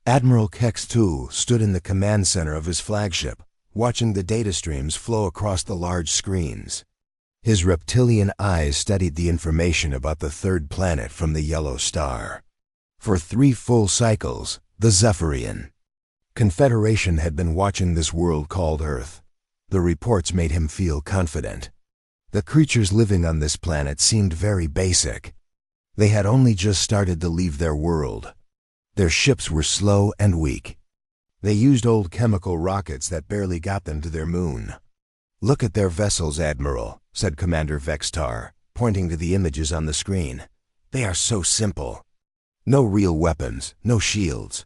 Admiral Kex-2 stood in the command center of his flagship, watching the data streams flow across the large screens. His reptilian eyes studied the information about the third planet from the yellow star. For 3 full cycles, the Zephyrian Confederation had been watching this world called Earth. The reports made him feel confident. The creatures living on this planet seemed very basic. They had only just started to leave their world. Their ships were slow and weak. They used old chemical rockets that barely got them to their moon. "Look at their vessels, Admiral," said Commander Vextar, pointing to the images on the screen. "They are so simple. No real weapons, no shields.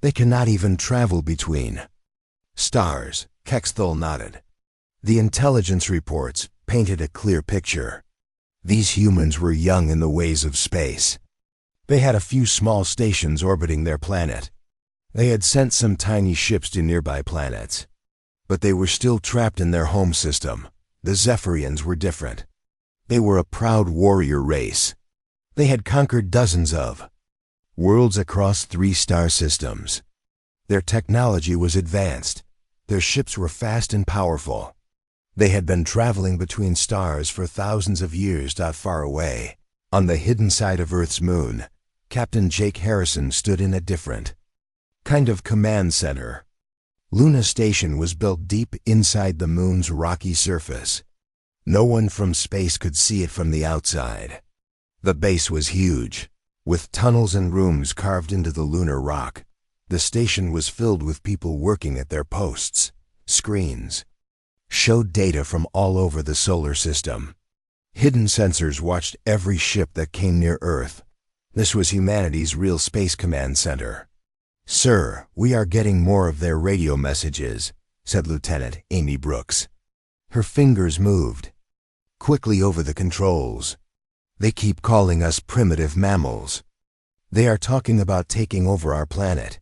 They cannot even travel between stars." Kex-2 nodded. The intelligence reports painted a clear picture. These humans were young in the ways of space. They had a few small stations orbiting their planet. They had sent some tiny ships to nearby planets. But they were still trapped in their home system. The Zephyrians were different. They were a proud warrior race. They had conquered dozens of worlds across 3 star systems. Their technology was advanced. Their ships were fast and powerful. They had been traveling between stars for thousands of years not far away. On the hidden side of Earth's moon, Captain Jake Harrison stood in a different kind of command center. Luna Station was built deep inside the moon's rocky surface. No one from space could see it from the outside. The base was huge, with tunnels and rooms carved into the lunar rock. The station was filled with people working at their posts. Screens showed data from all over the solar system. Hidden sensors watched every ship that came near Earth. This was humanity's real space command center. "Sir, we are getting more of their radio messages," said Lieutenant Amy Brooks. Her fingers moved quickly over the controls. "They keep calling us primitive mammals. They are talking about taking over our planet."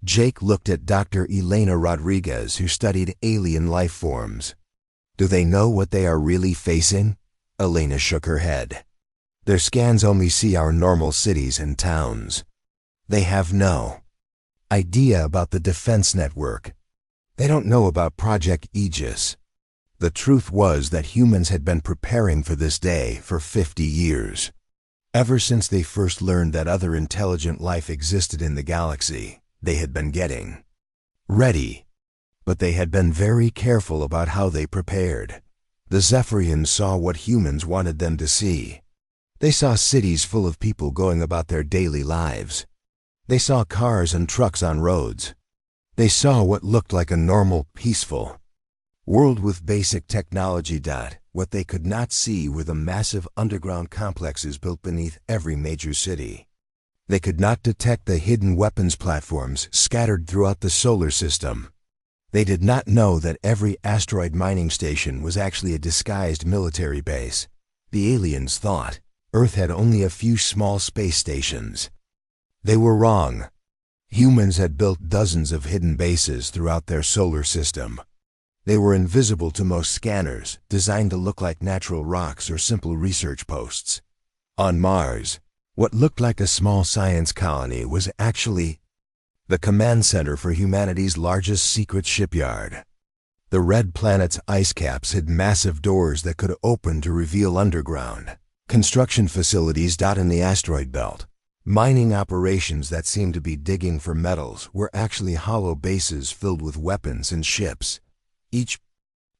Jake looked at Dr. Elena Rodriguez, who studied alien life forms. "Do they know what they are really facing?" Elena shook her head. "Their scans only see our normal cities and towns. They have no idea about the defense network. They don't know about Project Aegis." The truth was that humans had been preparing for this day for 50 years. Ever since they first learned that other intelligent life existed in the galaxy, they had been getting ready. But they had been very careful about how they prepared. The Zephyrians saw what humans wanted them to see. They saw cities full of people going about their daily lives. They saw cars and trucks on roads. They saw what looked like a normal, peaceful world with basic technology. What they could not see were the massive underground complexes built beneath every major city. They could not detect the hidden weapons platforms scattered throughout the solar system. They did not know that every asteroid mining station was actually a disguised military base. The aliens thought Earth had only a few small space stations. They were wrong. Humans had built dozens of hidden bases throughout their solar system. They were invisible to most scanners, designed to look like natural rocks or simple research posts. On Mars, what looked like a small science colony was actually the command center for humanity's largest secret shipyard. The red planet's ice caps had massive doors that could open to reveal underground construction facilities in the asteroid belt. Mining operations that seemed to be digging for metals were actually hollow bases filled with weapons and ships. Each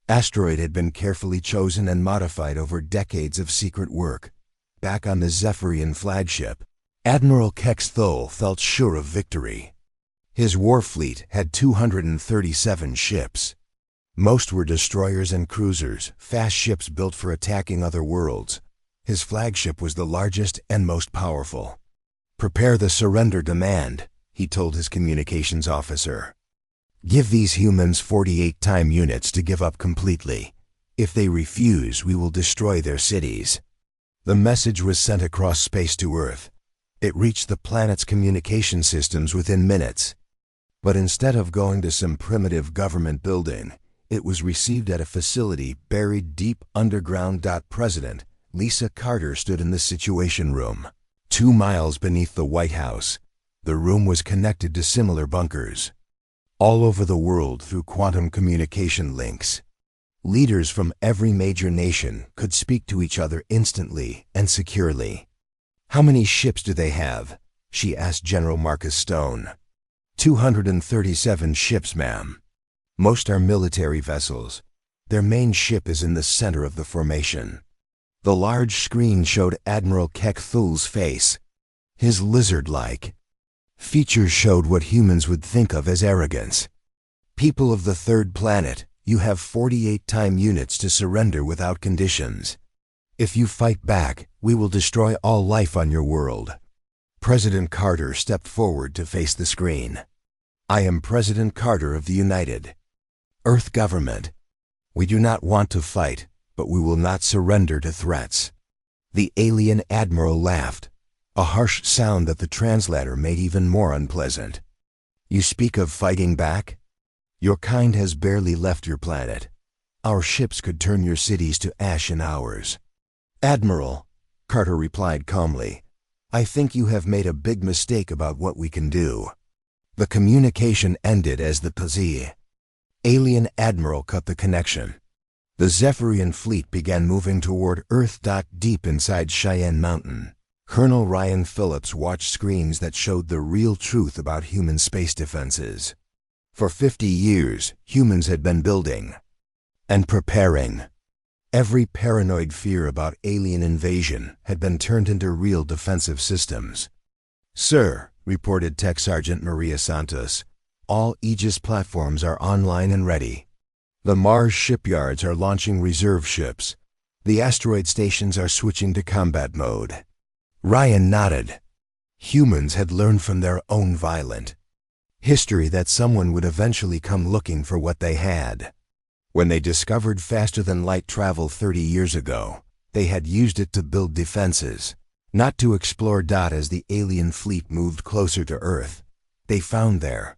asteroid had been carefully chosen and modified over decades of secret work. Back on the Zephyrian flagship, Admiral Kex-2 felt sure of victory. His war fleet had 237 ships. Most were destroyers and cruisers, fast ships built for attacking other worlds. His flagship was the largest and most powerful. "Prepare the surrender demand," he told his communications officer. "Give these humans 48 time units to give up completely. If they refuse, we will destroy their cities." The message was sent across space to Earth. It reached the planet's communication systems within minutes. But instead of going to some primitive government building, it was received at a facility buried deep underground. President Lisa Carter stood in the Situation Room, 2 miles beneath the White House. The room was connected to similar bunkers all over the world through quantum communication links. Leaders from every major nation could speak to each other instantly and securely. "How many ships do they have?" she asked General Marcus Stone. 237 ships, ma'am. Most are military vessels. Their main ship is in the center of the formation. The large screen showed Admiral Kek Thul's face. His lizard-like features showed what humans would think of as arrogance. "People of the third planet, you have 48 time units to surrender without conditions. If you fight back, we will destroy all life on your world." President Carter stepped forward to face the screen. "I am President Carter of the United Earth Government. We do not want to fight, but we will not surrender to threats." The alien admiral laughed, a harsh sound that the translator made even more unpleasant. "You speak of fighting back? Your kind has barely left your planet. Our ships could turn your cities to ash in hours." "Admiral," Carter replied calmly, "I think you have made a big mistake about what we can do." The communication ended as the alien admiral cut the connection. The Zephyrian fleet began moving toward Earth. Deep inside Cheyenne Mountain, Colonel Ryan Phillips watched screens that showed the real truth about human space defenses. For 50 years, humans had been building and preparing. Every paranoid fear about alien invasion had been turned into real defensive systems. "Sir," reported Tech Sergeant Maria Santos, "all Aegis platforms are online and ready. The Mars shipyards are launching reserve ships. The asteroid stations are switching to combat mode." Ryan nodded. Humans had learned from their own violent history that someone would eventually come looking for what they had. When they discovered faster-than-light travel 30 years ago, they had used it to build defenses, not to explore. As the alien fleet moved closer to Earth, they found their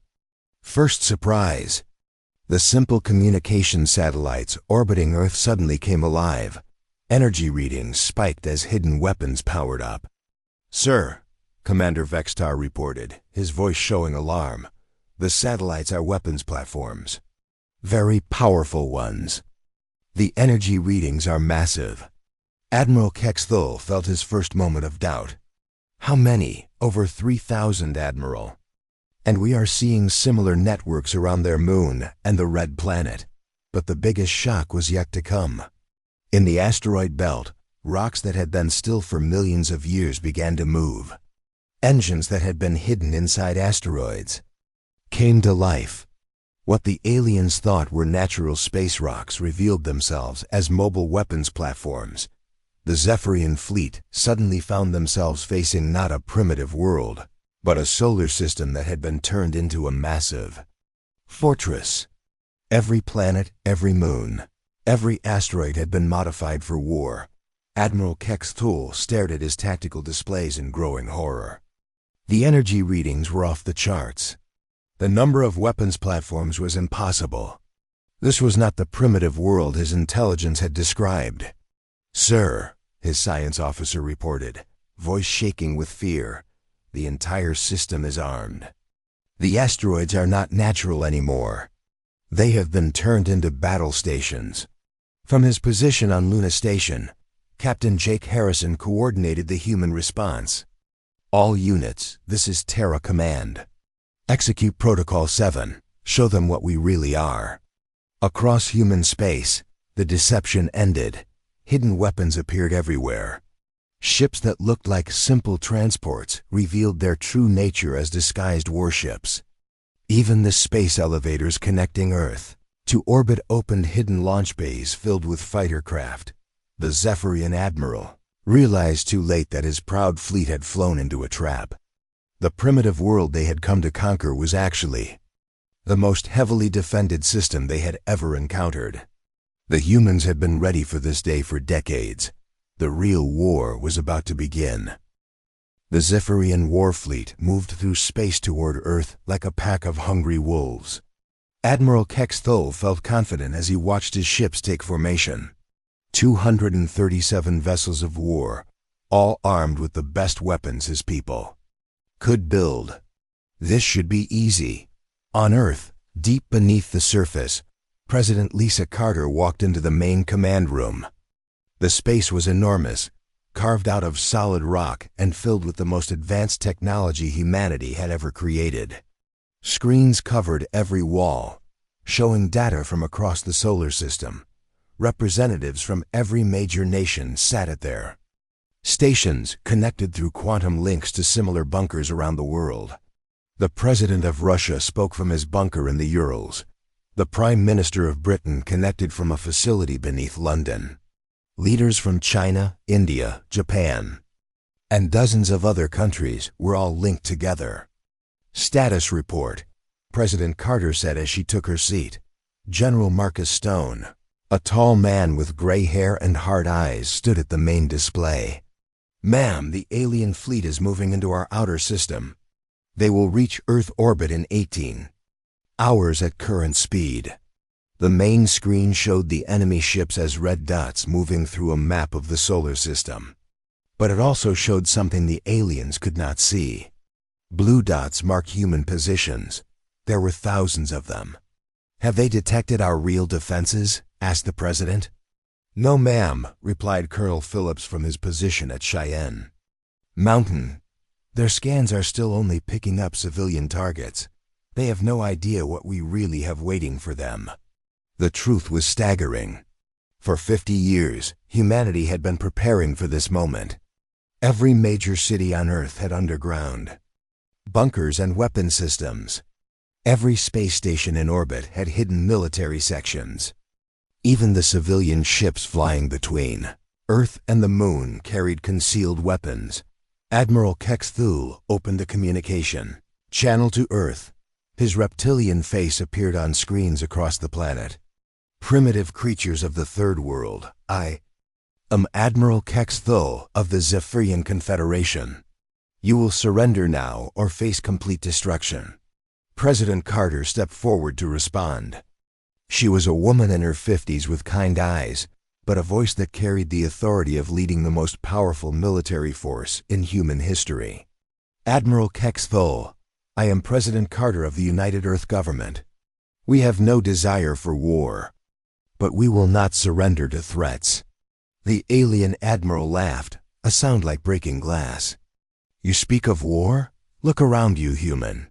first surprise. The simple communication satellites orbiting Earth suddenly came alive. Energy readings spiked as hidden weapons powered up. "Sir," Commander Vextar reported, his voice showing alarm, "the satellites are weapons platforms. Very powerful ones. The energy readings are massive." Admiral Kexthul felt his first moment of doubt. "How many?" "Over 3,000, Admiral. And we are seeing similar networks around their moon and the Red Planet." But the biggest shock was yet to come. In the asteroid belt, rocks that had been still for millions of years began to move. Engines that had been hidden inside asteroids came to life. What the aliens thought were natural space rocks revealed themselves as mobile weapons platforms. The Zephyrian fleet suddenly found themselves facing not a primitive world, but a solar system that had been turned into a massive fortress. Every planet, every moon, every asteroid had been modified for war. Admiral Kexthul stared at his tactical displays in growing horror. The energy readings were off the charts. The number of weapons platforms was impossible. This was not the primitive world his intelligence had described. "Sir," his science officer reported, voice shaking with fear, "the entire system is armed. The asteroids are not natural anymore. They have been turned into battle stations." From his position on Luna Station, Captain Jake Harrison coordinated the human response. "All units, this is Terra Command. Execute Protocol 7. Show them what we really are." Across human space, the deception ended. Hidden weapons appeared everywhere. Ships that looked like simple transports revealed their true nature as disguised warships. Even the space elevators connecting Earth to orbit opened hidden launch bays filled with fighter craft. The Zephyrian admiral realized too late that his proud fleet had flown into a trap. The primitive world they had come to conquer was actually the most heavily defended system they had ever encountered. The humans had been ready for this day for decades. The real war was about to begin. The Zephyrian war fleet moved through space toward Earth like a pack of hungry wolves. Admiral Kexthul felt confident as he watched his ships take formation. 237 vessels of war, all armed with the best weapons his people could build. This should be easy. On Earth, deep beneath the surface, President Lisa Carter walked into the main command room. The space was enormous, carved out of solid rock and filled with the most advanced technology humanity had ever created. Screens covered every wall, showing data from across the solar system. Representatives from every major nation sat at there. Stations connected through quantum links to similar bunkers around the world. The President of Russia spoke from his bunker in the Urals. The Prime Minister of Britain connected from a facility beneath London. Leaders from China, India, Japan, and dozens of other countries were all linked together. Status report, President Carter said as she took her seat. General Marcus Stone, a tall man with gray hair and hard eyes, stood at the main display. "Ma'am, the alien fleet is moving into our outer system. They will reach Earth orbit in 18 hours at current speed." The main screen showed the enemy ships as red dots moving through a map of the solar system. But it also showed something the aliens could not see. Blue dots mark human positions. There were thousands of them. "Have they detected our real defenses?" asked the President. "No, ma'am," replied Colonel Phillips from his position at Cheyenne Mountain. "Their scans are still only picking up civilian targets. They have no idea what we really have waiting for them." The truth was staggering. For 50 years, humanity had been preparing for this moment. Every major city on Earth had underground bunkers and weapon systems. Every space station in orbit had hidden military sections. Even the civilian ships flying between Earth and the Moon carried concealed weapons. Admiral Kexthul opened a communication channel to Earth. His reptilian face appeared on screens across the planet. "Primitive creatures of the Third World, I am Admiral Kexthul of the Zephyrian Confederation. You will surrender now or face complete destruction." President Carter stepped forward to respond. She was a woman in her 50s with kind eyes, but a voice that carried the authority of leading the most powerful military force in human history. "Admiral Kexthul, I am President Carter of the United Earth Government. We have no desire for war, but we will not surrender to threats." The alien admiral laughed, a sound like breaking glass. "You speak of war? Look around you, human.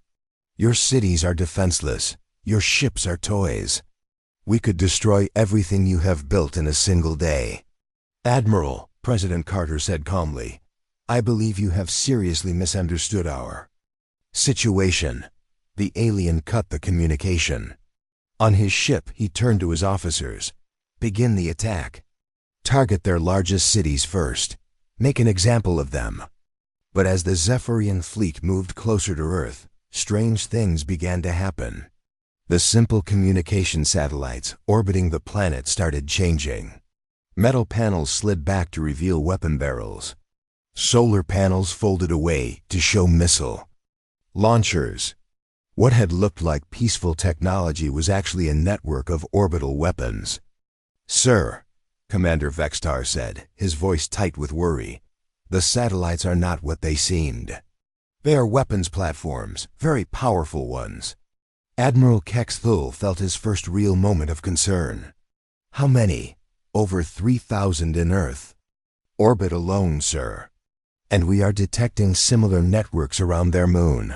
Your cities are defenseless. Your ships are toys. We could destroy everything you have built in a single day." "Admiral," President Carter said calmly, "I believe you have seriously misunderstood our situation." The alien cut the communication. On his ship, he turned to his officers. "Begin the attack. Target their largest cities first. Make an example of them." But as the Zephyrian fleet moved closer to Earth, strange things began to happen. The simple communication satellites orbiting the planet started changing. Metal panels slid back to reveal weapon barrels. Solar panels folded away to show missile launchers. What had looked like peaceful technology was actually a network of orbital weapons. "Sir," Commander Vextar said, his voice tight with worry, "the satellites are not what they seemed. They are weapons platforms, very powerful ones." Admiral Kexthul felt his first real moment of concern. "How many?" "Over 3,000 in Earth orbit alone, sir. And we are detecting similar networks around their moon."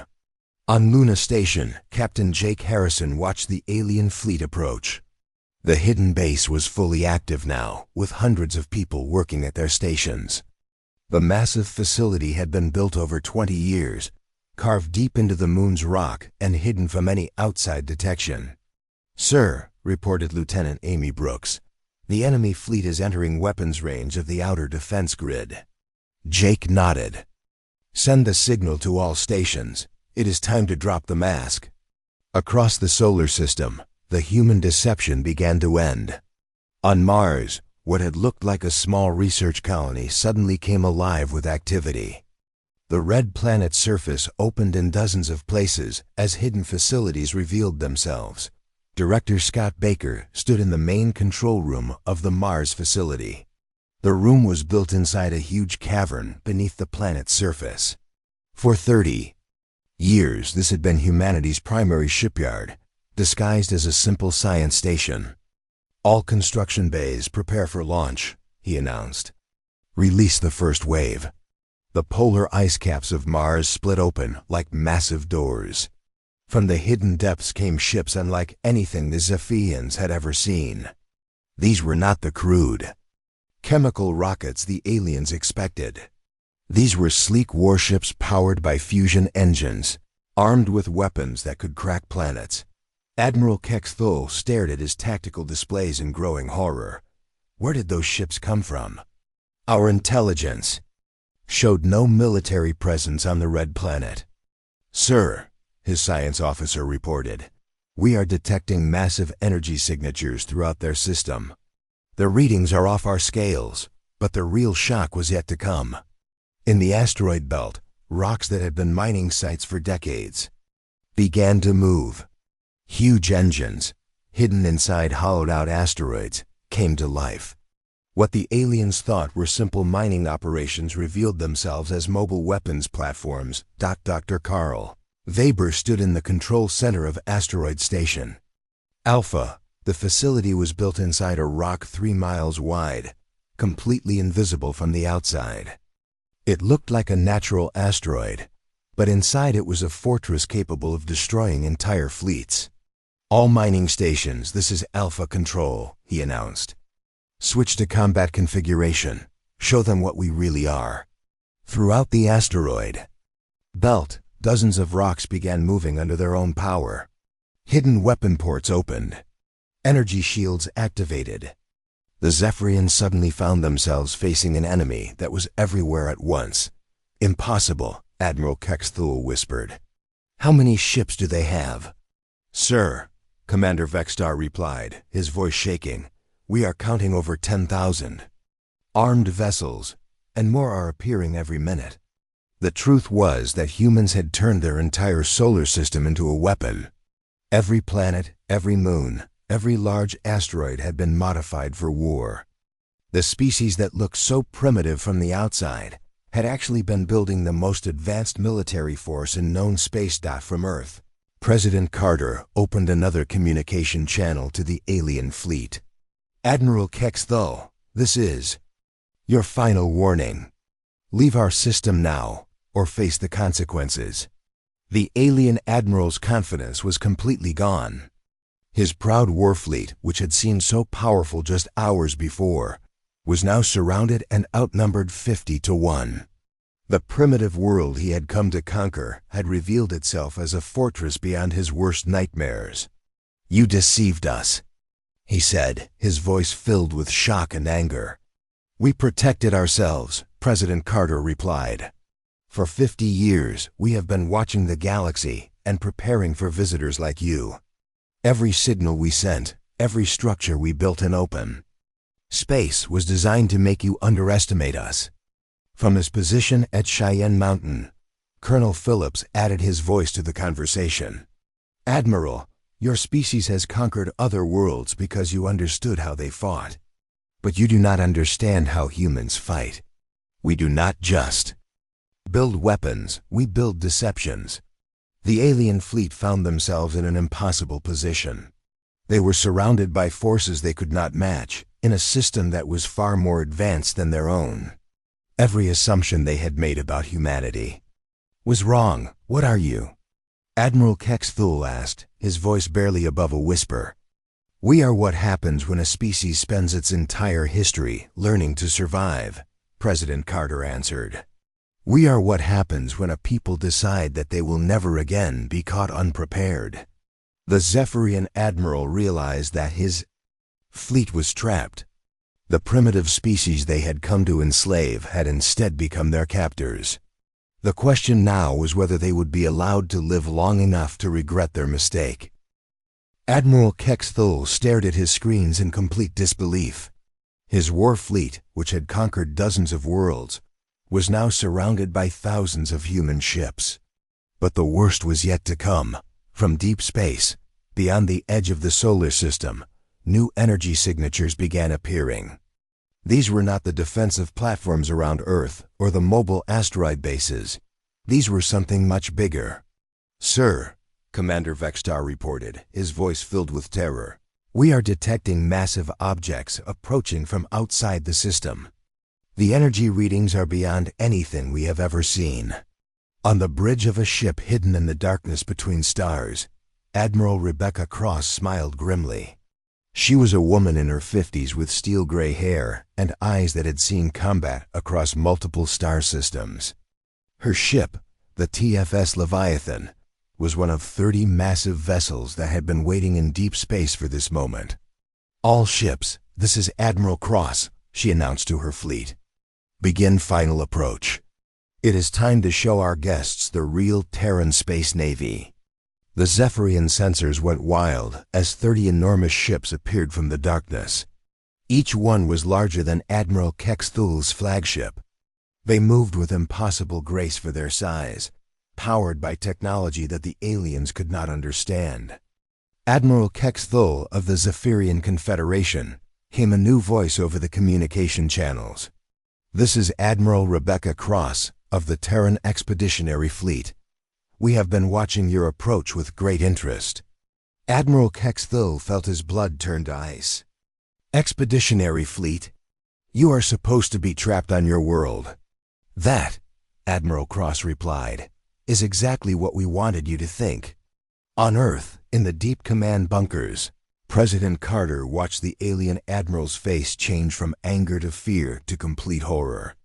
On Luna Station, Captain Jake Harrison watched the alien fleet approach. The hidden base was fully active now, with hundreds of people working at their stations. The massive facility had been built over 20 years, carved deep into the moon's rock and hidden from any outside detection. "Sir," reported Lieutenant Amy Brooks, "the enemy fleet is entering weapons range of the outer defense grid." Jake nodded. "Send the signal to all stations. It is time to drop the mask." Across the solar system, the human deception began to end. On Mars, what had looked like a small research colony suddenly came alive with activity. The red planet's surface opened in dozens of places as hidden facilities revealed themselves. Director Scott Baker stood in the main control room of the Mars facility. The room was built inside a huge cavern beneath the planet's surface. For 30 Years this had been humanity's primary shipyard, disguised as a simple science station. "All construction bays prepare for launch," he announced. "Release the first wave." The polar ice caps of Mars split open like massive doors. From the hidden depths came ships unlike anything the Zephyrians had ever seen. These were not the crude, chemical rockets the aliens expected. These were sleek warships powered by fusion engines, armed with weapons that could crack planets. Admiral Kexthul stared at his tactical displays in growing horror. Where did those ships come from? Our intelligence showed no military presence on the Red Planet. "Sir," his science officer reported, "we are detecting massive energy signatures throughout their system. The readings are off our scales, but the real shock was yet to come." In the asteroid belt, rocks that had been mining sites for decades began to move. Huge engines, hidden inside hollowed-out asteroids, came to life. What the aliens thought were simple mining operations revealed themselves as mobile weapons platforms. Dr. Carl Weber stood in the control center of Asteroid Station Alpha. The facility was built inside a rock 3 miles wide, completely invisible from the outside. It looked like a natural asteroid, but inside it was a fortress capable of destroying entire fleets. "All mining stations, this is Alpha Control," he announced. "Switch to combat configuration. Show them what we really are." Throughout the asteroid belt, dozens of rocks began moving under their own power. Hidden weapon ports opened. Energy shields activated. The Zephyrians suddenly found themselves facing an enemy that was everywhere at once. "Impossible," Admiral Kexthul whispered. "How many ships do they have?" "Sir," Commander Vextar replied, his voice shaking, "we are counting over 10,000. Armed vessels, and more are appearing every minute." The truth was that humans had turned their entire solar system into a weapon. Every planet, every moon, every large asteroid had been modified for war. The species that looked so primitive from the outside had actually been building the most advanced military force in known space. From Earth, President Carter opened another communication channel to the alien fleet. "Admiral Kexthul, this is your final warning. Leave our system now, or face the consequences." The alien admiral's confidence was completely gone. His proud war fleet, which had seemed so powerful just hours before, was now surrounded and outnumbered 50 to 1. The primitive world he had come to conquer had revealed itself as a fortress beyond his worst nightmares. "You deceived us," he said, his voice filled with shock and anger. "We protected ourselves," President Carter replied. "For 50 years, we have been watching the galaxy and preparing for visitors like you. Every signal we sent, every structure we built and opened. Space was designed to make you underestimate us." From his position at Cheyenne Mountain, Colonel Phillips added his voice to the conversation. "Admiral, your species has conquered other worlds because you understood how they fought. But you do not understand how humans fight. We do not just build weapons, we build deceptions." The alien fleet found themselves in an impossible position. They were surrounded by forces they could not match, in a system that was far more advanced than their own. Every assumption they had made about humanity was wrong. "What are you?" Admiral Kexthul asked, his voice barely above a whisper. "We are what happens when a species spends its entire history learning to survive," President Carter answered. "We are what happens when a people decide that they will never again be caught unprepared." The Zephyrian admiral realized that his fleet was trapped. The primitive species they had come to enslave had instead become their captors. The question now was whether they would be allowed to live long enough to regret their mistake. Admiral Kexthul stared at his screens in complete disbelief. His war fleet, which had conquered dozens of worlds, was now surrounded by thousands of human ships. But the worst was yet to come. From deep space, beyond the edge of the solar system, new energy signatures began appearing. These were not the defensive platforms around Earth or the mobile asteroid bases. These were something much bigger. "Sir," Commander Vextar reported, his voice filled with terror, "we are detecting massive objects approaching from outside the system. The energy readings are beyond anything we have ever seen." On the bridge of a ship hidden in the darkness between stars, Admiral Rebecca Cross smiled grimly. She was a woman in her 50s with steel-gray hair and eyes that had seen combat across multiple star systems. Her ship, the TFS Leviathan, was one of 30 massive vessels that had been waiting in deep space for this moment. "All ships, this is Admiral Cross," she announced to her fleet. "Begin final approach. It is time to show our guests the real Terran Space Navy." The Zephyrian sensors went wild as 30 enormous ships appeared from the darkness. Each one was larger than Admiral Kexthul's flagship. They moved with impossible grace for their size, powered by technology that the aliens could not understand. Admiral Kexthul of the Zephyrian Confederation came a new voice over the communication channels. "This is Admiral Rebecca Cross of the Terran Expeditionary Fleet. We have been watching your approach with great interest." Admiral Kexthul felt his blood turn to ice. "Expeditionary Fleet? You are supposed to be trapped on your world." "That," Admiral Cross replied, "is exactly what we wanted you to think." On Earth, in the deep command bunkers, President Carter watched the alien admiral's face change from anger to fear to complete horror.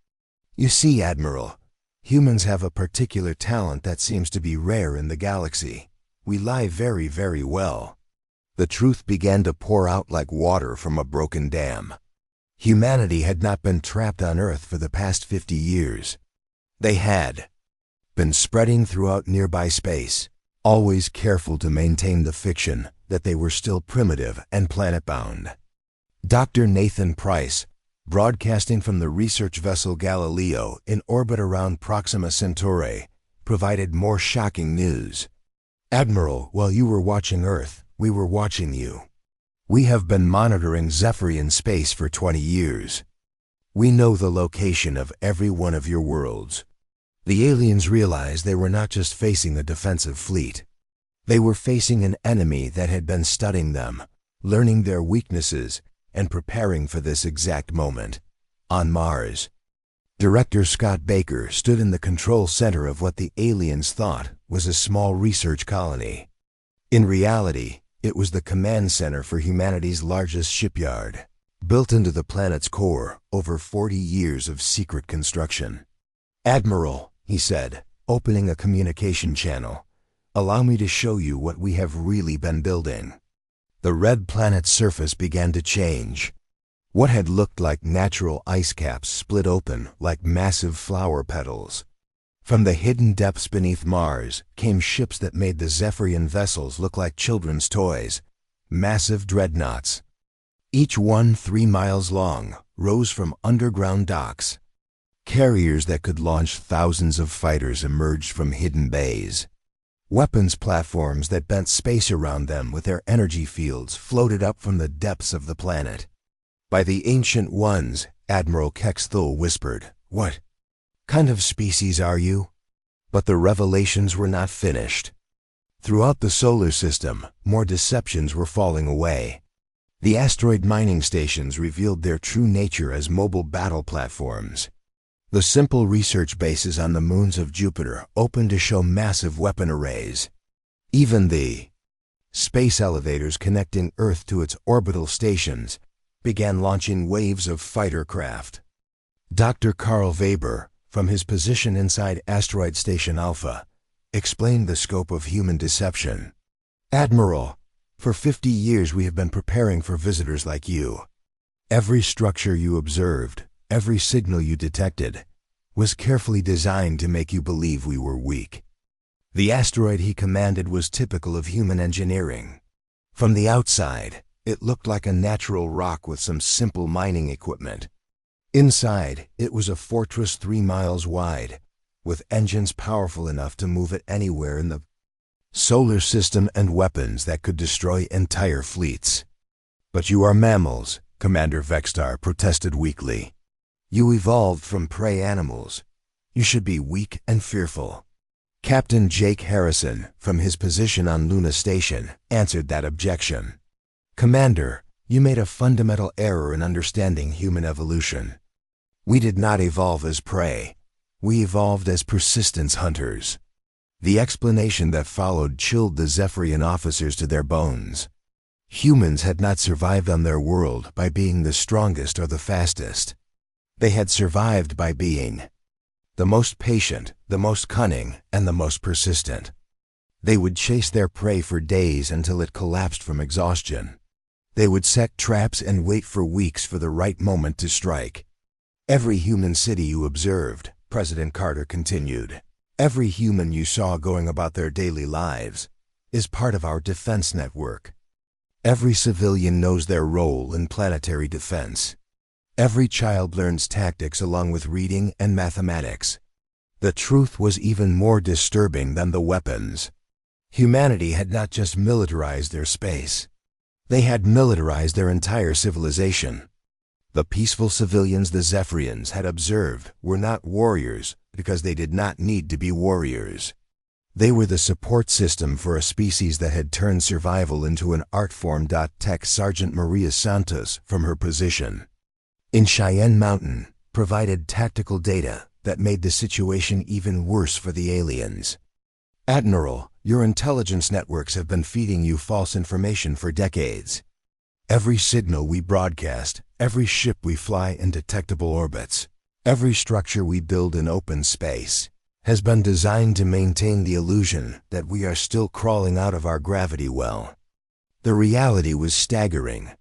"You see, Admiral, humans have a particular talent that seems to be rare in the galaxy. We lie very, very well." The truth began to pour out like water from a broken dam. Humanity had not been trapped on Earth for the past 50 years. They had been spreading throughout nearby space, always careful to maintain the fiction that they were still primitive and planet-bound. Dr. Nathan Price, broadcasting from the research vessel Galileo in orbit around Proxima Centauri, provided more shocking news. "Admiral, while you were watching Earth, we were watching you. We have been monitoring Zephyrian space for 20 years. We know the location of every one of your worlds." The aliens realized they were not just facing a defensive fleet. They were facing an enemy that had been studying them, learning their weaknesses, and preparing for this exact moment. On Mars, Director Scott Baker stood in the control center of what the aliens thought was a small research colony. In reality, it was the command center for humanity's largest shipyard, built into the planet's core over 40 years of secret construction. "Admiral," he said, opening a communication channel, "allow me to show you what we have really been building." The red planet's surface began to change. What had looked like natural ice caps split open like massive flower petals. From the hidden depths beneath Mars came ships that made the Zephyrian vessels look like children's toys, massive dreadnoughts. Each one 3 miles long, rose from underground docks. Carriers that could launch thousands of fighters emerged from hidden bays. Weapons platforms that bent space around them with their energy fields floated up from the depths of the planet. "By the Ancient Ones," Admiral Kexthul whispered, "what kind of species are you?" But the revelations were not finished. Throughout the solar system, more deceptions were falling away. The asteroid mining stations revealed their true nature as mobile battle platforms. The simple research bases on the moons of Jupiter opened to show massive weapon arrays. Even the space elevators connecting Earth to its orbital stations began launching waves of fighter craft. Dr. Carl Weber, from his position inside Asteroid Station Alpha, explained the scope of human deception. "Admiral, for 50 years we have been preparing for visitors like you. Every structure you observed, every signal you detected, was carefully designed to make you believe we were weak." The asteroid he commanded was typical of human engineering. From the outside, it looked like a natural rock with some simple mining equipment. Inside, it was a fortress 3 miles wide, with engines powerful enough to move it anywhere in the solar system and weapons that could destroy entire fleets. "But you are mammals," Commander Vextar protested weakly. "You evolved from prey animals. You should be weak and fearful." Captain Jake Harrison, from his position on Luna Station, answered that objection. "Commander, you made a fundamental error in understanding human evolution. We did not evolve as prey. We evolved as persistence hunters." The explanation that followed chilled the Zephyrian officers to their bones. Humans had not survived on their world by being the strongest or the fastest. They had survived by being the most patient, the most cunning, and the most persistent. They would chase their prey for days until it collapsed from exhaustion. They would set traps and wait for weeks for the right moment to strike. "Every human city you observed," President Carter continued, "every human you saw going about their daily lives, is part of our defense network. Every civilian knows their role in planetary defense. Every child learns tactics along with reading and mathematics." The truth was even more disturbing than the weapons. Humanity had not just militarized their space. They had militarized their entire civilization. The peaceful civilians the Zephyrians had observed were not warriors because they did not need to be warriors. They were the support system for a species that had turned survival into an art form. Text Sergeant Maria Santos, from her position in Cheyenne Mountain, provided tactical data that made the situation even worse for the aliens. "Admiral, your intelligence networks have been feeding you false information for decades. Every signal we broadcast, every ship we fly in detectable orbits, every structure we build in open space, has been designed to maintain the illusion that we are still crawling out of our gravity well." The reality was staggering.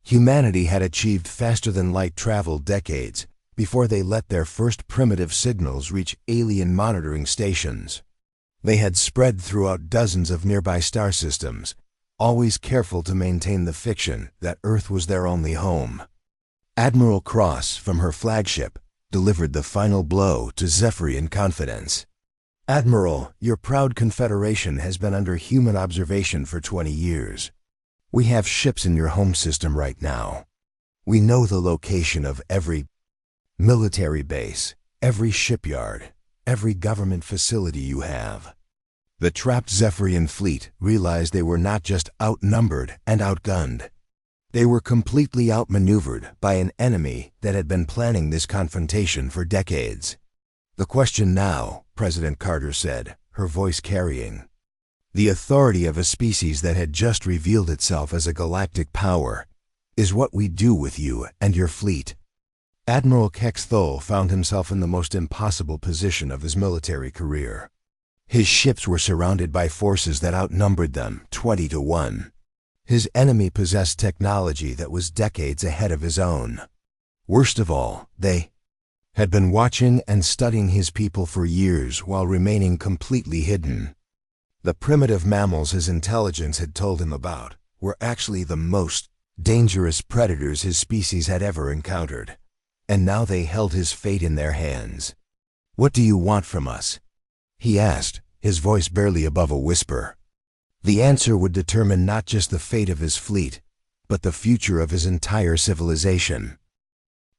Humanity had achieved faster-than-light travel decades before they let their first primitive signals reach alien monitoring stations. They had spread throughout dozens of nearby star systems, always careful to maintain the fiction that Earth was their only home. Admiral Cross, from her flagship, delivered the final blow to Zephyrian confidence. "Admiral, your proud Confederation has been under human observation for 20 years. We have ships in your home system right now. We know the location of every military base, every shipyard, every government facility you have." The trapped Zephyrian fleet realized they were not just outnumbered and outgunned. They were completely outmaneuvered by an enemy that had been planning this confrontation for decades. "The question now," President Carter said, her voice carrying the authority of a species that had just revealed itself as a galactic power, "is what we do with you and your fleet." Admiral Kexthol found himself in the most impossible position of his military career. His ships were surrounded by forces that outnumbered them 20 to 1. His enemy possessed technology that was decades ahead of his own. Worst of all, they had been watching and studying his people for years while remaining completely hidden. The primitive mammals his intelligence had told him about were actually the most dangerous predators his species had ever encountered, and now they held his fate in their hands. "What do you want from us?" he asked, his voice barely above a whisper. The answer would determine not just the fate of his fleet, but the future of his entire civilization.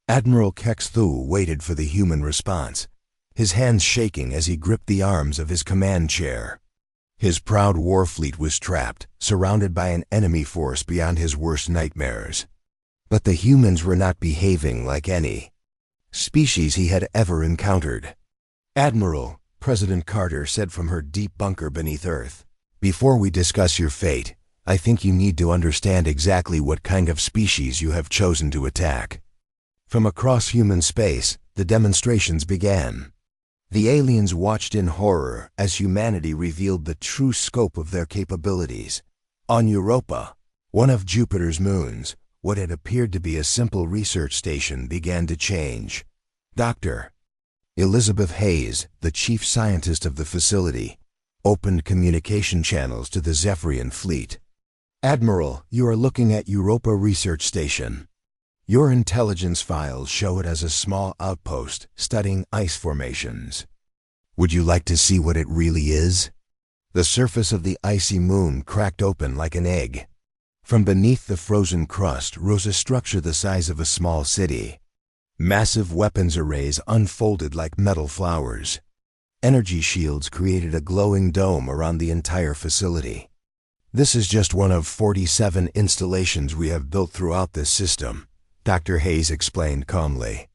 Admiral Kexthu waited for the human response, his hands shaking as he gripped the arms of his command chair. His proud war fleet was trapped, surrounded by an enemy force beyond his worst nightmares. But the humans were not behaving like any species he had ever encountered. "Admiral," President Carter said from her deep bunker beneath Earth, "before we discuss your fate, I think you need to understand exactly what kind of species you have chosen to attack." From across human space, the demonstrations began. The aliens watched in horror as humanity revealed the true scope of their capabilities. On Europa, one of Jupiter's moons, what had appeared to be a simple research station began to change. Dr. Elizabeth Hayes, the chief scientist of the facility, opened communication channels to the Zephyrian fleet. "Admiral, you are looking at Europa Research Station. Your intelligence files show it as a small outpost studying ice formations. Would you like to see what it really is?" The surface of the icy moon cracked open like an egg. From beneath the frozen crust rose a structure the size of a small city. Massive weapons arrays unfolded like metal flowers. Energy shields created a glowing dome around the entire facility. This is just one of 47 installations we have built throughout this system, Dr. Hayes explained calmly.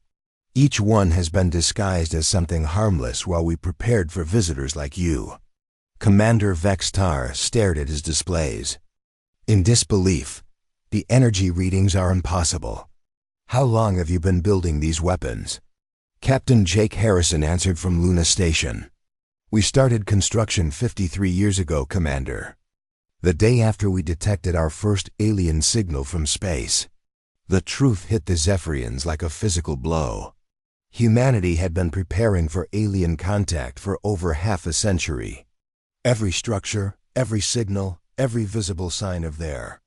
Each one has been disguised as something harmless while we prepared for visitors like you. Commander Vextar stared at his displays. In disbelief, the energy readings are impossible. How long have you been building these weapons? Captain Jake Harrison answered from Luna Station. We started construction 53 years ago, Commander. The day after we detected our first alien signal from space. The truth hit the Zephyrians like a physical blow. Humanity had been preparing for alien contact for over half a century. Every structure, every signal, every visible sign of their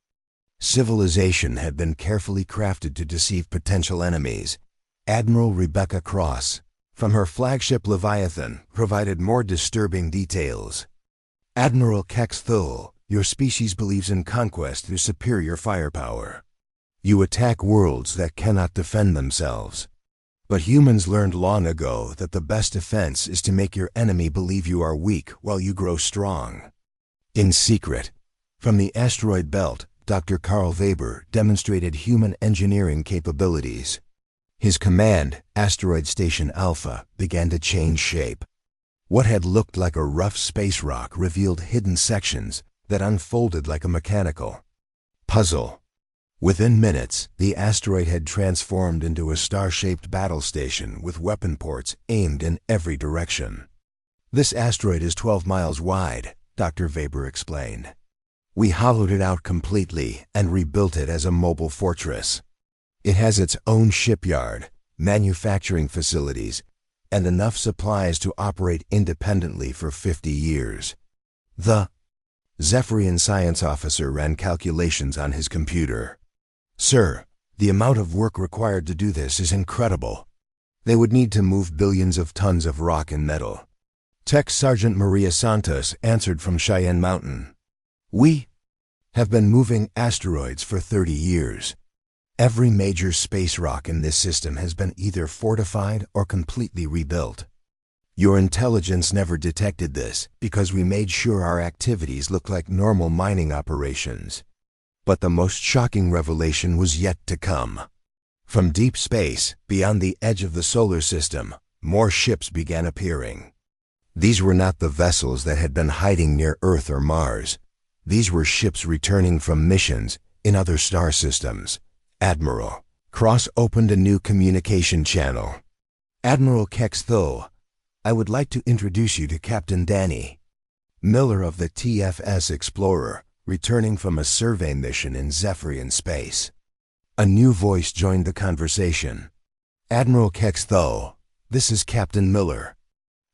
civilization had been carefully crafted to deceive potential enemies. Admiral Rebecca Cross, from her flagship Leviathan, provided more disturbing details. Admiral Kex Thul, your species believes in conquest through superior firepower. You attack worlds that cannot defend themselves. But humans learned long ago that the best defense is to make your enemy believe you are weak while you grow strong. In secret, from the asteroid belt, Dr. Carl Weber demonstrated human engineering capabilities. His command, Asteroid Station Alpha, began to change shape. What had looked like a rough space rock revealed hidden sections that unfolded like a mechanical puzzle. Within minutes, the asteroid had transformed into a star-shaped battle station with weapon ports aimed in every direction. This asteroid is 12 miles wide, Dr. Weber explained. We hollowed it out completely and rebuilt it as a mobile fortress. It has its own shipyard, manufacturing facilities, and enough supplies to operate independently for 50 years. The Zephyrian science officer ran calculations on his computer. Sir, the amount of work required to do this is incredible. They would need to move billions of tons of rock and metal. Tech Sergeant Maria Santos answered from Cheyenne Mountain. We have been moving asteroids for 30 years. Every major space rock in this system has been either fortified or completely rebuilt. Your intelligence never detected this because we made sure our activities looked like normal mining operations. But the most shocking revelation was yet to come. From deep space, beyond the edge of the solar system, more ships began appearing. These were not the vessels that had been hiding near Earth or Mars. These were ships returning from missions in other star systems. Admiral Cross opened a new communication channel. Admiral Kex Thul, I would like to introduce you to Captain Danny Miller of the TFS Explorer, returning from a survey mission in Zephyrian space. A new voice joined the conversation. Admiral Kex Thul, this is Captain Miller.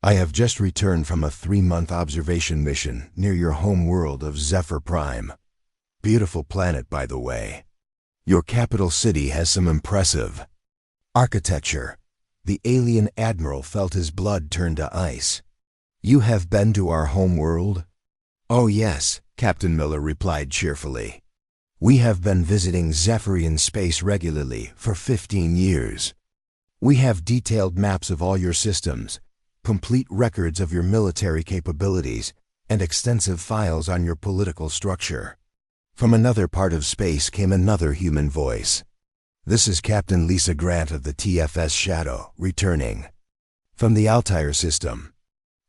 I have just returned from a 3-month observation mission near your home world of Zephyr Prime. Beautiful planet, by the way. Your capital city has some impressive architecture. The alien admiral felt his blood turn to ice. You have been to our home world? Oh yes, Captain Miller replied cheerfully. We have been visiting Zephyrian space regularly for 15 years. We have detailed maps of all your systems, complete records of your military capabilities, and extensive files on your political structure. From another part of space came another human voice. This is Captain Lisa Grant of the TFS Shadow, returning from the Altair system.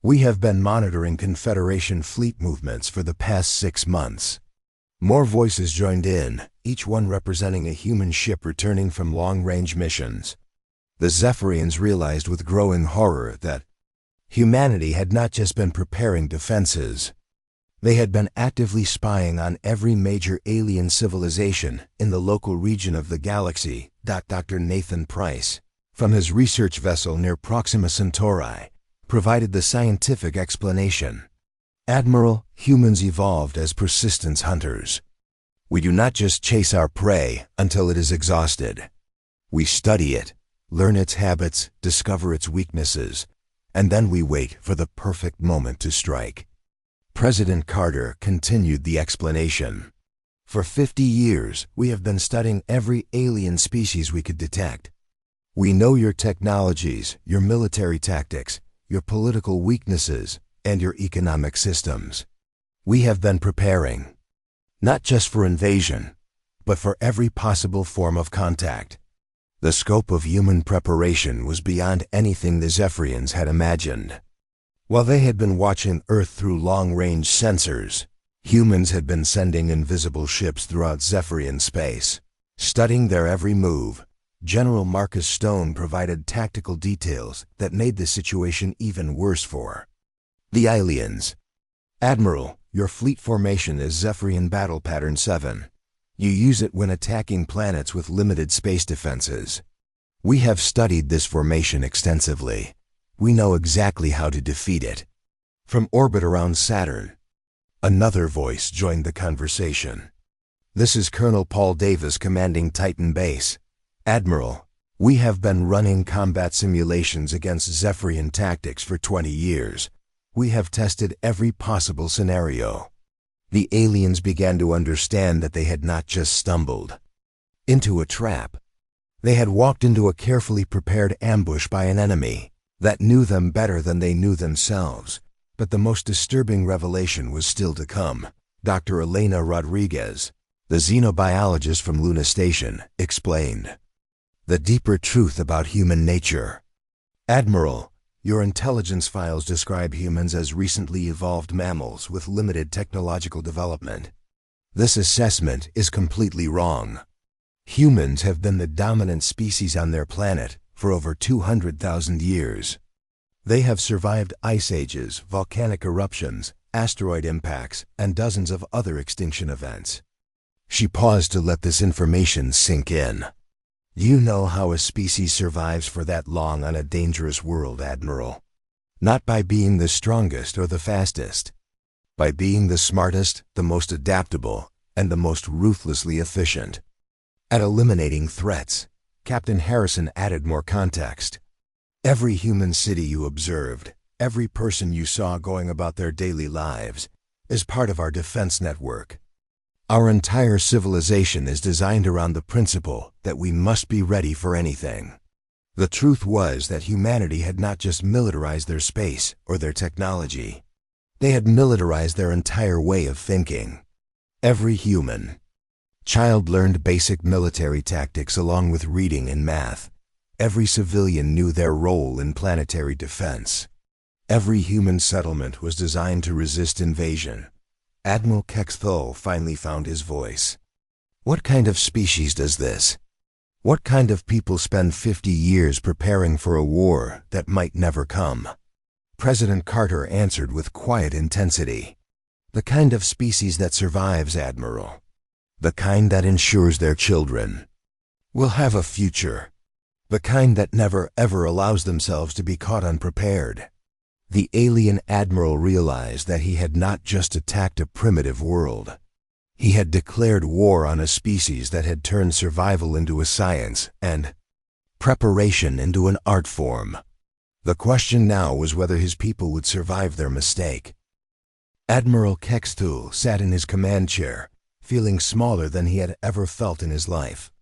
We have been monitoring Confederation fleet movements for the past 6 months. More voices joined in, each one representing a human ship returning from long-range missions. The Zephyrians realized with growing horror that humanity had not just been preparing defenses. They had been actively spying on every major alien civilization in the local region of the galaxy. Dr. Nathan Price, from his research vessel near Proxima Centauri, provided the scientific explanation. Admiral, humans evolved as persistence hunters. We do not just chase our prey until it is exhausted. We study it, learn its habits, discover its weaknesses, and then we wait for the perfect moment to strike. President Carter continued the explanation. For 50 years, we have been studying every alien species we could detect. We know your technologies, your military tactics, your political weaknesses, and your economic systems. We have been preparing, not just for invasion, but for every possible form of contact. The scope of human preparation was beyond anything the Zephyrians had imagined. While they had been watching Earth through long-range sensors, humans had been sending invisible ships throughout Zephyrian space, studying their every move. General Marcus Stone provided tactical details that made the situation even worse for the aliens. Admiral, your fleet formation is Zephyrian Battle Pattern 7. You use it when attacking planets with limited space defenses. We have studied this formation extensively. We know exactly how to defeat it. From orbit around Saturn, another voice joined the conversation. This is Colonel Paul Davis commanding Titan Base. Admiral, we have been running combat simulations against Zephyrian tactics for 20 years. We have tested every possible scenario. The aliens began to understand that they had not just stumbled into a trap. They had walked into a carefully prepared ambush by an enemy that knew them better than they knew themselves. But the most disturbing revelation was still to come. Dr. Elena Rodriguez, the xenobiologist from Luna Station, explained the deeper truth about human nature. Admiral, your intelligence files describe humans as recently evolved mammals with limited technological development. This assessment is completely wrong. Humans have been the dominant species on their planet for over 200,000 years. They have survived ice ages, volcanic eruptions, asteroid impacts, and dozens of other extinction events. She paused to let this information sink in. You know how a species survives for that long on a dangerous world, Admiral. Not by being the strongest or the fastest. By being the smartest, the most adaptable, and the most ruthlessly efficient. At eliminating threats, Captain Harrison added more context. Every human city you observed, every person you saw going about their daily lives, is part of our defense network. Our entire civilization is designed around the principle that we must be ready for anything. The truth was that humanity had not just militarized their space or their technology. They had militarized their entire way of thinking. Every human child learned basic military tactics along with reading and math. Every civilian knew their role in planetary defense. Every human settlement was designed to resist invasion. Admiral Kexthul finally found his voice. What kind of species does this? What kind of people spend 50 years preparing for a war that might never come? President Carter answered with quiet intensity. The kind of species that survives, Admiral. The kind that ensures their children will have a future. The kind that never ever allows themselves to be caught unprepared. The alien admiral realized that he had not just attacked a primitive world. He had declared war on a species that had turned survival into a science and preparation into an art form. The question now was whether his people would survive their mistake. Admiral Kexthul sat in his command chair, feeling smaller than he had ever felt in his life.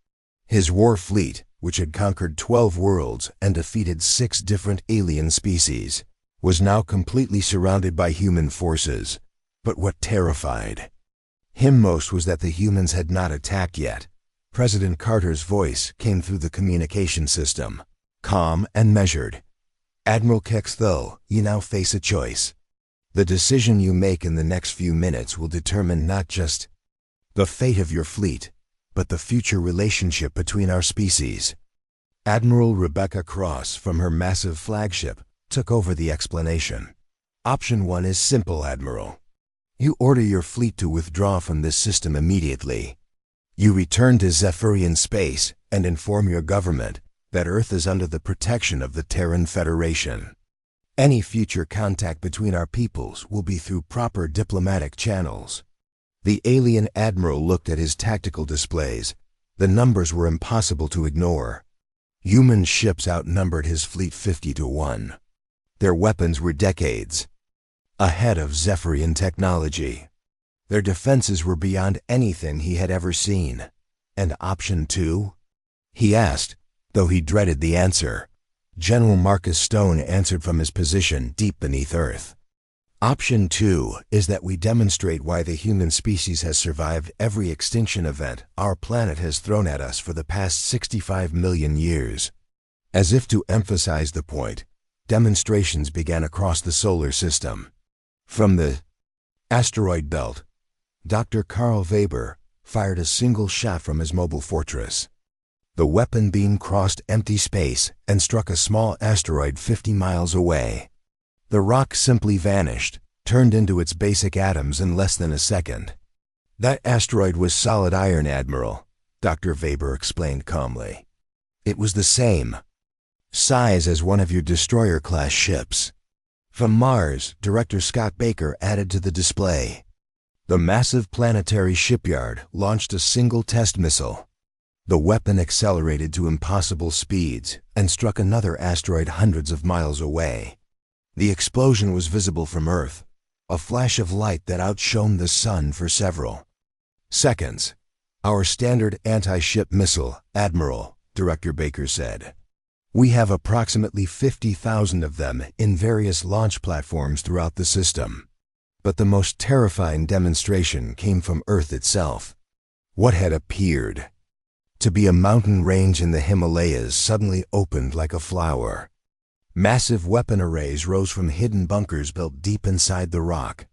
His war fleet, which had conquered 12 worlds and defeated 6 different alien species, was now completely surrounded by human forces. But what terrified him most was that the humans had not attacked yet. President Carter's voice came through the communication system, calm and measured. Admiral Kexthul, you now face a choice. The decision you make in the next few minutes will determine not just the fate of your fleet, but the future relationship between our species. Admiral Rebecca Cross, from her massive flagship, took over the explanation. Option 1 is simple, Admiral. You order your fleet to withdraw from this system immediately. You return to Zephyrian space and inform your government that Earth is under the protection of the Terran Federation. Any future contact between our peoples will be through proper diplomatic channels. The alien admiral looked at his tactical displays. The numbers were impossible to ignore. Human ships outnumbered his fleet 50-1. Their weapons were decades ahead of Zephyrian technology. Their defenses were beyond anything he had ever seen. And option 2? He asked, though he dreaded the answer. General Marcus Stone answered from his position deep beneath Earth. Option 2 is that we demonstrate why the human species has survived every extinction event our planet has thrown at us for the past 65 million years. As if to emphasize the point, demonstrations began across the solar system. From the asteroid belt, Dr. Carl Weber fired a single shot from his mobile fortress. The weapon beam crossed empty space and struck a small asteroid 50 miles away. The rock simply vanished, turned into its basic atoms in less than a second. That asteroid was solid iron, Admiral, Dr. Weber explained calmly. It was the same size as one of your destroyer-class ships. From Mars, Director Scott Baker added to the display. The massive planetary shipyard launched a single test missile. The weapon accelerated to impossible speeds and struck another asteroid hundreds of miles away. The explosion was visible from Earth, a flash of light that outshone the sun for several seconds. Our standard anti-ship missile, Admiral, Director Baker said. We have approximately 50,000 of them in various launch platforms throughout the system. But the most terrifying demonstration came from Earth itself. What had appeared to be a mountain range in the Himalayas suddenly opened like a flower. Massive weapon arrays rose from hidden bunkers built deep inside the rock.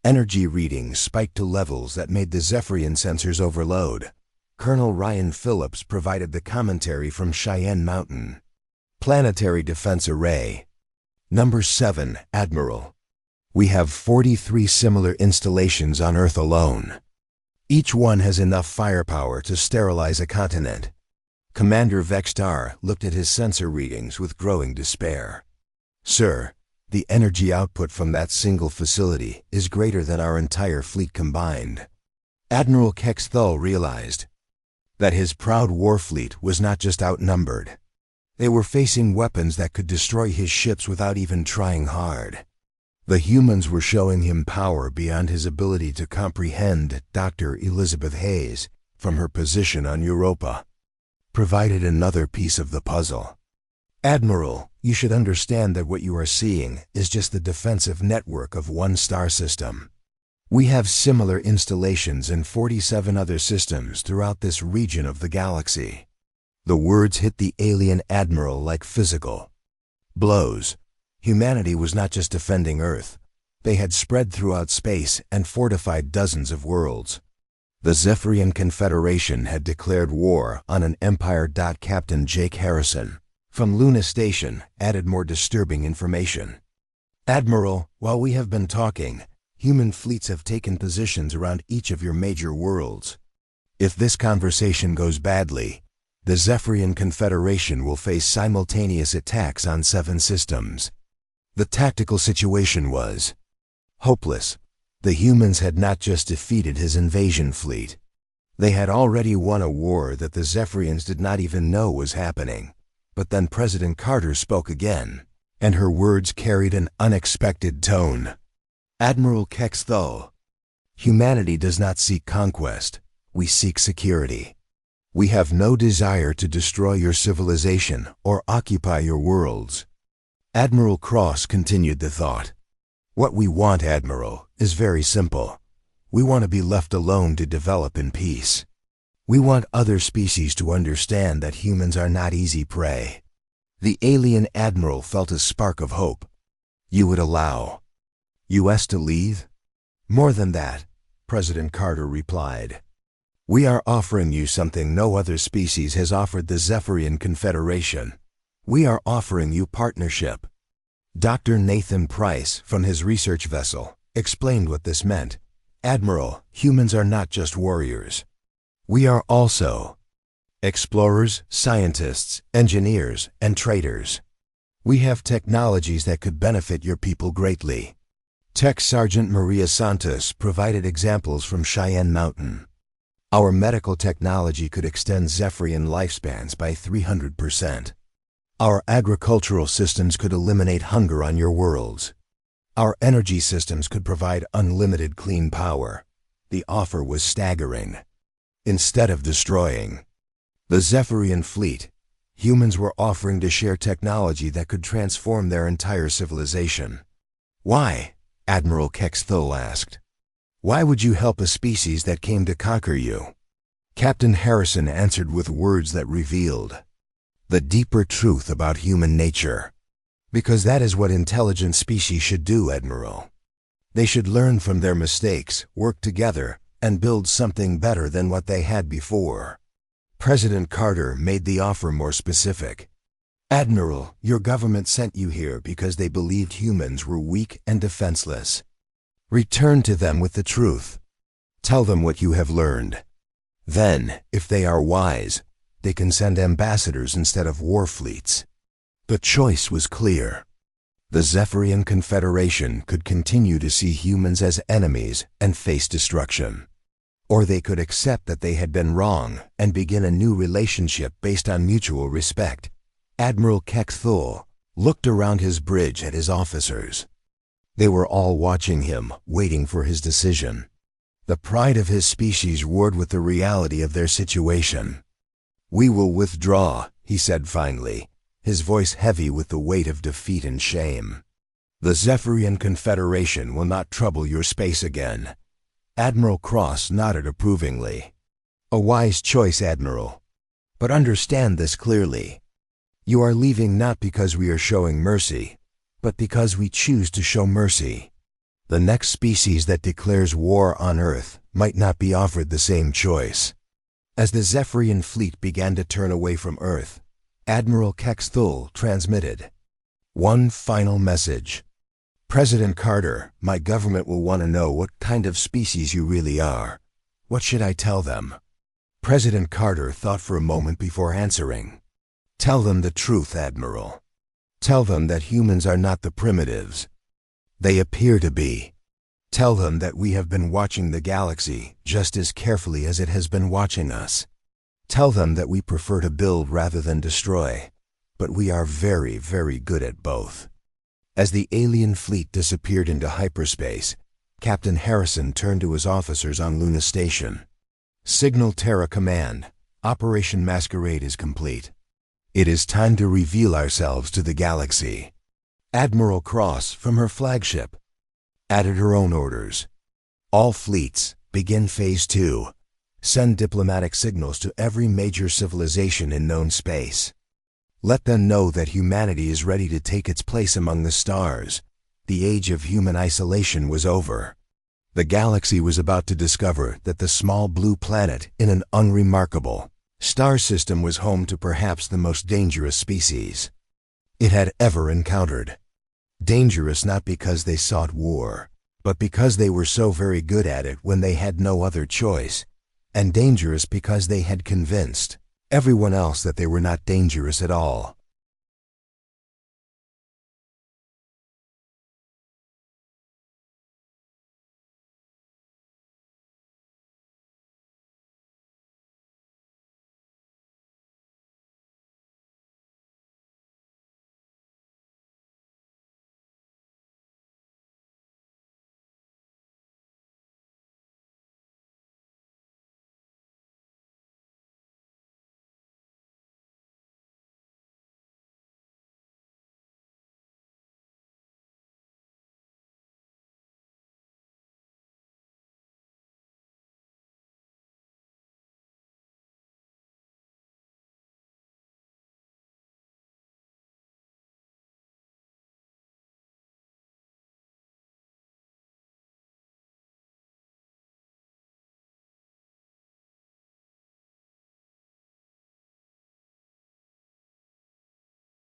Energy readings spiked to levels that made the Zephyrian sensors overload. Colonel Ryan Phillips provided the commentary from Cheyenne Mountain. Planetary Defense Array. Number 7, Admiral. We have 43 similar installations on Earth alone. Each one has enough firepower to sterilize a continent. Commander Vextar looked at his sensor readings with growing despair. Sir, the energy output from that single facility is greater than our entire fleet combined. Admiral Kexthal realized that his proud war fleet was not just outnumbered. They were facing weapons that could destroy his ships without even trying hard. The humans were showing him power beyond his ability to comprehend. Dr. Elizabeth Hayes, from her position on Europa, provided another piece of the puzzle. Admiral, you should understand that what you are seeing is just the defensive network of one star system. We have similar installations in 47 other systems throughout this region of the galaxy. The words hit the alien admiral like physical blows. Humanity was not just defending Earth. They had spread throughout space and fortified dozens of worlds. The Zephyrian Confederation had declared war on an empire. Captain Jake Harrison, from Luna Station, added more disturbing information. Admiral, while we have been talking, human fleets have taken positions around each of your major worlds. If this conversation goes badly, the Zephyrian Confederation will face simultaneous attacks on 7 systems. The tactical situation was hopeless. The humans had not just defeated his invasion fleet. They had already won a war that the Zephyrians did not even know was happening. But then President Carter spoke again, and her words carried an unexpected tone. Admiral Kexthal, humanity does not seek conquest. We seek security. We have no desire to destroy your civilization or occupy your worlds. Admiral Cross continued the thought. What we want, Admiral, is very simple. We want to be left alone to develop in peace. We want other species to understand that humans are not easy prey. The alien admiral felt a spark of hope. You would allow U.S. to leave? More than that, President Carter replied. We are offering you something no other species has offered the Zephyrian Confederation. We are offering you partnership. Dr. Nathan Price, from his research vessel, explained what this meant. Admiral, humans are not just warriors. We are also explorers, scientists, engineers, and traders. We have technologies that could benefit your people greatly. Tech Sergeant Maria Santos provided examples from Cheyenne Mountain. Our medical technology could extend Zephyrian lifespans by 300%. Our agricultural systems could eliminate hunger on your worlds. Our energy systems could provide unlimited clean power. The offer was staggering. Instead of destroying the Zephyrian fleet, Humans were offering to share technology that could transform their entire civilization. "Why?" Admiral Kexthul asked. "Why would you help a species that came to conquer you?" Captain Harrison answered with words that revealed the deeper truth about human nature. "Because that is what intelligent species should do, Admiral. They should learn from their mistakes, work together, and build something better than what they had before." President Carter made the offer more specific. "Admiral, your government sent you here because they believed humans were weak and defenseless. Return to them with the truth. Tell them what you have learned. Then, if they are wise, they can send ambassadors instead of war fleets." The choice was clear. The Zephyrian Confederation could continue to see humans as enemies and face destruction. Or they could accept that they had been wrong and begin a new relationship based on mutual respect. Admiral Kexthul looked around his bridge at his officers. They were all watching him, waiting for his decision. The pride of his species roared with the reality of their situation. "We will withdraw," he said finally, his voice heavy with the weight of defeat and shame. "The Zephyrian Confederation will not trouble your space again." Admiral Cross nodded approvingly. "A wise choice, Admiral. But understand this clearly. You are leaving not because we are showing mercy, but because we choose to show mercy. The next species that declares war on Earth might not be offered the same choice." As the Zephyrian fleet began to turn away from Earth, Admiral Kexthul transmitted one final message. "President Carter, my government will want to know what kind of species you really are. What should I tell them?" President Carter thought for a moment before answering. "Tell them the truth, Admiral. Tell them that humans are not the primitives they appear to be. Tell them that we have been watching the galaxy just as carefully as it has been watching us. Tell them that we prefer to build rather than destroy, but we are very, very good at both." As the alien fleet disappeared into hyperspace, Captain Harrison turned to his officers on Luna Station. "Signal Terra Command. Operation Masquerade is complete. It is time to reveal ourselves to the galaxy." Admiral Cross, from her flagship, added her own orders. "All fleets, begin Phase 2. Send diplomatic signals to every major civilization in known space. Let them know that humanity is ready to take its place among the stars. The age of human isolation was over. The galaxy was about to discover that the small blue planet in an unremarkable star system was home to perhaps the most dangerous species it had ever encountered. Dangerous not because they sought war, but because they were so very good at it when they had no other choice, and dangerous because they had convinced everyone else that they were not dangerous at all.